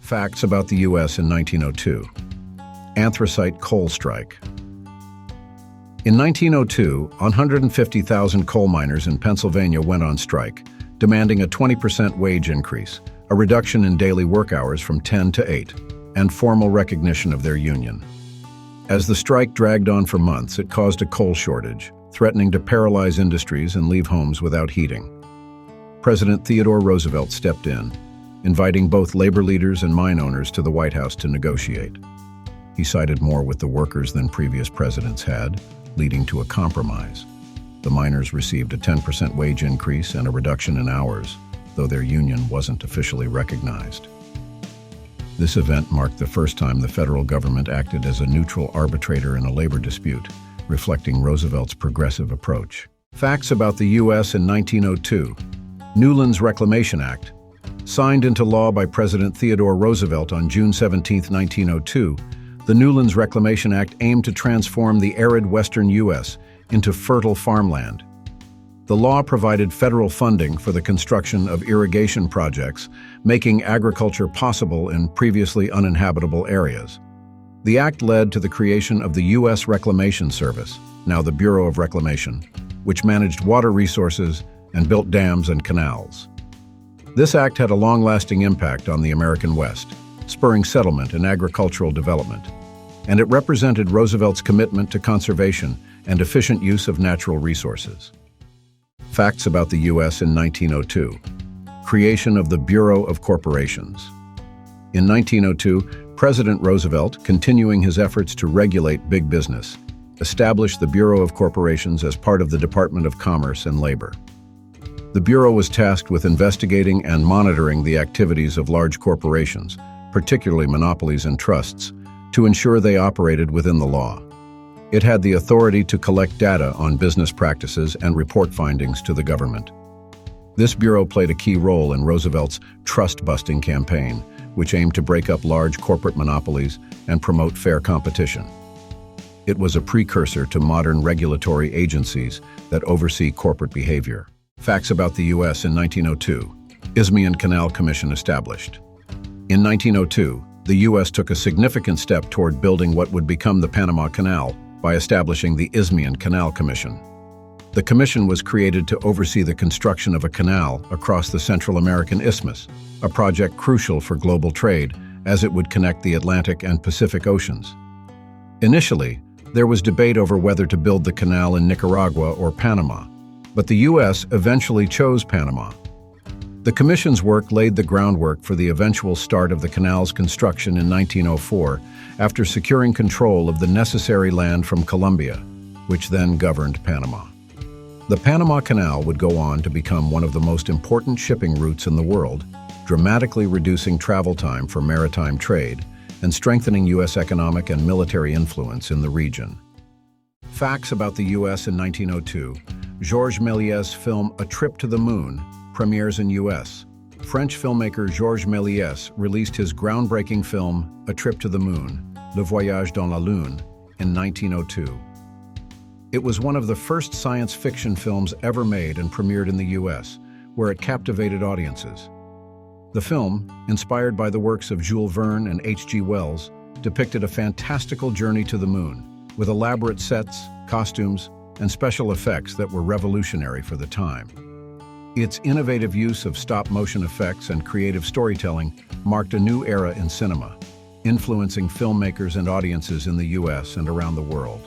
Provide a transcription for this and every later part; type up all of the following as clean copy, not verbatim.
Facts about the U.S. in 1902. Anthracite coal strike. In 1902, 150,000 coal miners in Pennsylvania went on strike, demanding a 20% wage increase, a reduction in daily work hours from 10 to 8, and formal recognition of their union. As the strike dragged on for months, it caused a coal shortage, threatening to paralyze industries and leave homes without heating. President Theodore Roosevelt stepped in, inviting both labor leaders and mine owners to the White House to negotiate. He sided more with the workers than previous presidents had, leading to a compromise. The miners received a 10% wage increase and a reduction in hours, though their union wasn't officially recognized. This event marked the first time the federal government acted as a neutral arbitrator in a labor dispute, reflecting Roosevelt's progressive approach. Facts about the U.S. in 1902. Newlands Reclamation Act. Signed into law by President Theodore Roosevelt on June 17, 1902, the Newlands Reclamation Act aimed to transform the arid western U.S. into fertile farmland. The law provided federal funding for the construction of irrigation projects, making agriculture possible in previously uninhabitable areas. The act led to the creation of the U.S. Reclamation Service, now the Bureau of Reclamation, which managed water resources and built dams and canals. This act had a long-lasting impact on the American West, spurring settlement and agricultural development, and it represented Roosevelt's commitment to conservation and efficient use of natural resources. Facts about the U.S. in 1902. Creation of the Bureau of Corporations. In 1902, President Roosevelt, continuing his efforts to regulate big business, established the Bureau of Corporations as part of the Department of Commerce and Labor. The Bureau was tasked with investigating and monitoring the activities of large corporations, particularly monopolies and trusts, to ensure they operated within the law. It had the authority to collect data on business practices and report findings to the government. This bureau played a key role in Roosevelt's trust-busting campaign, which aimed to break up large corporate monopolies and promote fair competition. It was a precursor to modern regulatory agencies that oversee corporate behavior. Facts about the U.S. in 1902. Isthmian Canal Commission established. In 1902, the U.S. took a significant step toward building what would become the Panama Canal by establishing the Isthmian Canal Commission. The commission was created to oversee the construction of a canal across the Central American Isthmus, a project crucial for global trade as it would connect the Atlantic and Pacific Oceans. Initially, there was debate over whether to build the canal in Nicaragua or Panama, but the U.S. eventually chose Panama. The Commission's work laid the groundwork for the eventual start of the canal's construction in 1904 after securing control of the necessary land from Colombia, which then governed Panama. The Panama Canal would go on to become one of the most important shipping routes in the world, dramatically reducing travel time for maritime trade and strengthening U.S. economic and military influence in the region. Facts about the U.S. in 1902. Georges Méliès' film A Trip to the Moon premieres in U.S. French filmmaker Georges Méliès released his groundbreaking film A Trip to the Moon, Le Voyage dans la Lune, in 1902. It was one of the first science fiction films ever made and premiered in the U.S., where it captivated audiences. The film, inspired by the works of Jules Verne and H.G. Wells, depicted a fantastical journey to the moon, with elaborate sets, costumes, and special effects that were revolutionary for the time. Its innovative use of stop-motion effects and creative storytelling marked a new era in cinema, influencing filmmakers and audiences in the U.S. and around the world.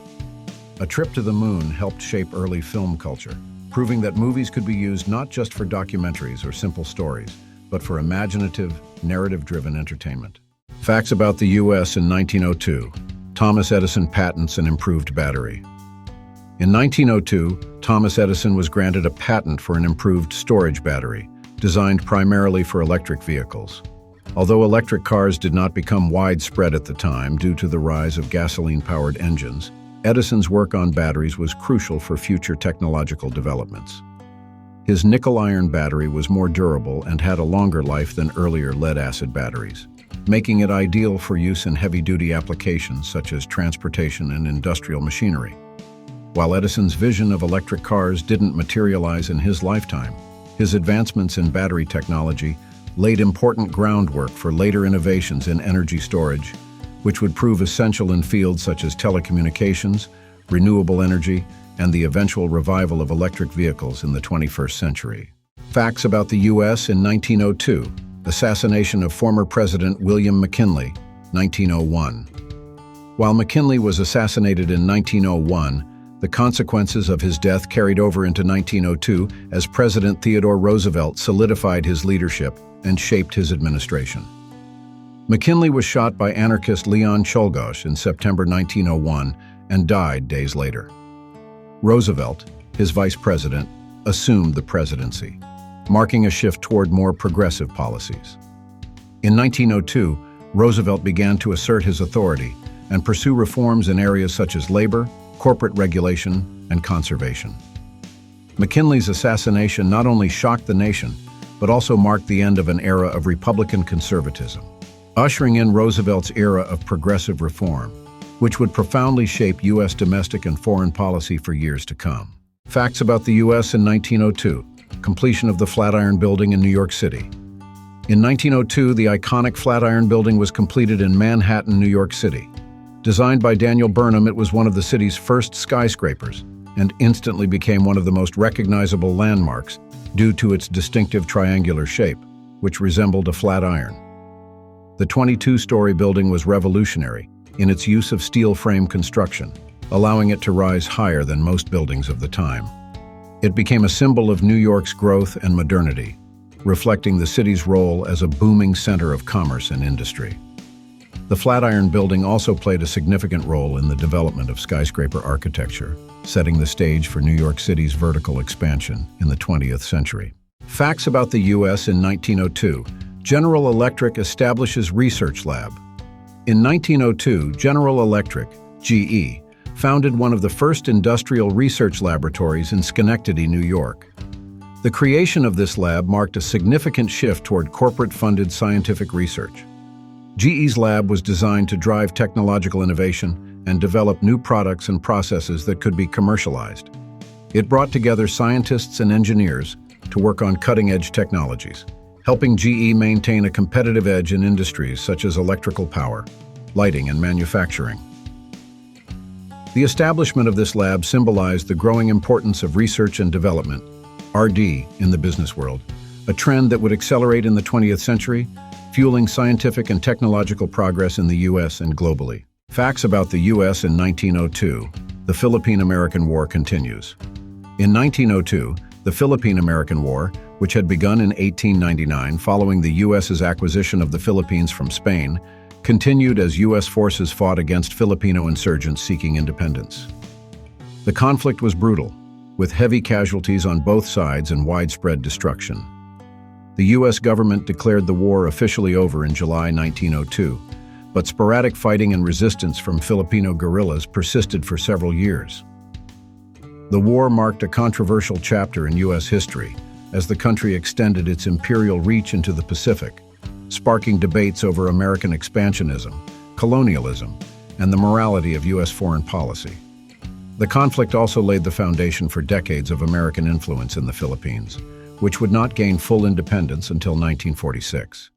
A Trip to the Moon helped shape early film culture, proving that movies could be used not just for documentaries or simple stories, but for imaginative, narrative-driven entertainment. Facts about the U.S. in 1902. Thomas Edison patents an improved battery. In 1902, Thomas Edison was granted a patent for an improved storage battery, designed primarily for electric vehicles. Although electric cars did not become widespread at the time due to the rise of gasoline-powered engines, Edison's work on batteries was crucial for future technological developments. His nickel-iron battery was more durable and had a longer life than earlier lead-acid batteries, making it ideal for use in heavy-duty applications such as transportation and industrial machinery. While Edison's vision of electric cars didn't materialize in his lifetime, his advancements in battery technology laid important groundwork for later innovations in energy storage, which would prove essential in fields such as telecommunications, renewable energy, and the eventual revival of electric vehicles in the 21st century. Facts about the U.S. in 1902. Assassination of former President William McKinley, 1901. While McKinley was assassinated in 1901, the consequences of his death carried over into 1902 as President Theodore Roosevelt solidified his leadership and shaped his administration. McKinley was shot by anarchist Leon Czolgosz in September 1901 and died days later. Roosevelt, his vice president, assumed the presidency, marking a shift toward more progressive policies. In 1902, Roosevelt began to assert his authority and pursue reforms in areas such as labor, corporate regulation, and conservation. McKinley's assassination not only shocked the nation, but also marked the end of an era of Republican conservatism, ushering in Roosevelt's era of progressive reform, which would profoundly shape U.S. domestic and foreign policy for years to come. Facts about the U.S. in 1902. Completion of the Flatiron Building in New York City. In 1902, the iconic Flatiron Building was completed in Manhattan, New York City. Designed by Daniel Burnham, it was one of the city's first skyscrapers and instantly became one of the most recognizable landmarks due to its distinctive triangular shape, which resembled a flat iron. The 22-story building was revolutionary in its use of steel frame construction, allowing it to rise higher than most buildings of the time. It became a symbol of New York's growth and modernity, reflecting the city's role as a booming center of commerce and industry. The Flatiron Building also played a significant role in the development of skyscraper architecture, setting the stage for New York City's vertical expansion in the 20th century. Facts about the U.S. in 1902. General Electric establishes research lab. In 1902, General Electric, GE, founded one of the first industrial research laboratories in Schenectady, New York. The creation of this lab marked a significant shift toward corporate-funded scientific research. GE's lab was designed to drive technological innovation and develop new products and processes that could be commercialized. It brought together scientists and engineers to work on cutting-edge technologies, helping GE maintain a competitive edge in industries such as electrical power, lighting, and manufacturing. The establishment of this lab symbolized the growing importance of research and development, RD, in the business world, a trend that would accelerate in the 20th century, fueling scientific and technological progress in the U.S. and globally. Facts about the U.S. in 1902. The Philippine-American War Continues. In 1902, the Philippine-American War, which had begun in 1899 following the U.S.'s acquisition of the Philippines from Spain, continued as U.S. forces fought against Filipino insurgents seeking independence. The conflict was brutal, with heavy casualties on both sides and widespread destruction. The U.S. government declared the war officially over in July 1902, but sporadic fighting and resistance from Filipino guerrillas persisted for several years. The war marked a controversial chapter in U.S. history as the country extended its imperial reach into the Pacific, sparking debates over American expansionism, colonialism, and the morality of U.S. foreign policy. The conflict also laid the foundation for decades of American influence in the Philippines, which would not gain full independence until 1946.